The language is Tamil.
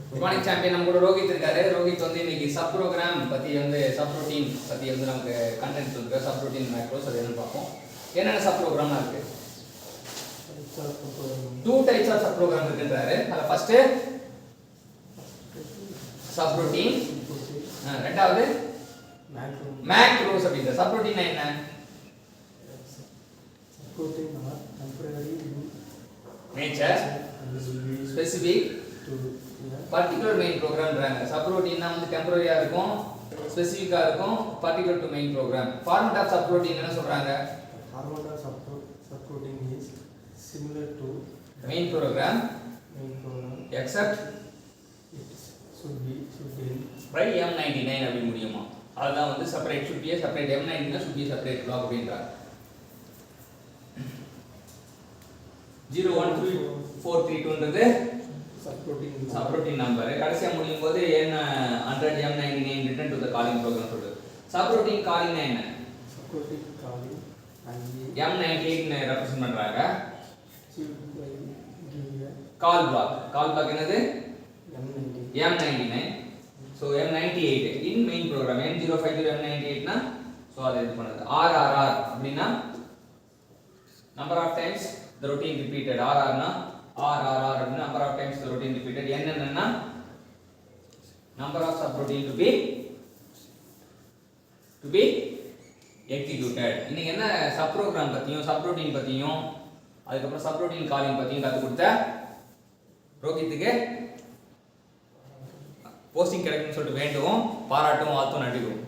Good morning champion. நம்ம கூட ரோஹித் இருக்காரு. ரோஹித் வந்து இன்னைக்கு சப் ப்ரோக்ராம் பத்தி வந்து சப் ரொட்டீன் பத்தி வந்து நமக்கு கண்டென்ட் கொடுத்துருக்காரு. சப் ரொட்டீன் மேக்ரோஸ் அது என்னன்னு பார்ப்போம். என்னென்ன சப் ப்ரோக்ராம்லாம் இருக்கு? Two types of sub program இருக்குன்றாரு. அதுல ஃபர்ஸ்ட் சப் ரொட்டீன், ரெண்டாவது மேக்ரோஸ். அப்படின்ற சப் ரொட்டீன் என்ன? நேச்சர் ஸ்பெசிபிக் particular main programன்றாங்க. சப் ரொட்டீன்னா வந்து டெம்பரரியா இருக்கும், ஸ்பெசிஃபிக்கா இருக்கும், particular to main program. Format of sub routine என்ன சொல்றாங்க? Format of sub routine is similar to main program except it should end by M99 அப்படி முடியுமா? அதுதான் வந்து separate should be a separate M99 should be a separate block அப்படின்றாங்க. 01243ன்றது subroutine number. கடைசியா முடியும் போது n 100 m99 return to the calling program சொல்லுது. subroutine calling என்ன? subroutine calling m98 னு ரெப்ரசன்ட் பண்றாங்க. call block என்னது? m99. so m98 in main program m050 m98 னா சோ அது இது பண்ணுது. rrr அப்படினா number of times the routine repeated. rr னா rrr number of times the routine repeated. n னா number of subroutine to be executed. இன்னைக்கு என்ன சப் ப்ரோக்ராம் பத்தியும் சப்ரூட்டீன் பத்தியும் அதுக்கு அப்புறம் சப்ரூட்டீன் காலிங் பத்தியும் கத்து கொடுத்த ரோஹித்துக்கு போஸ்டிங் கிடைக்கும்னு சொல்லிட்டு வேண்டுவோம், பாராட்டும், வாழ்த்தும், நன்றிவோம்.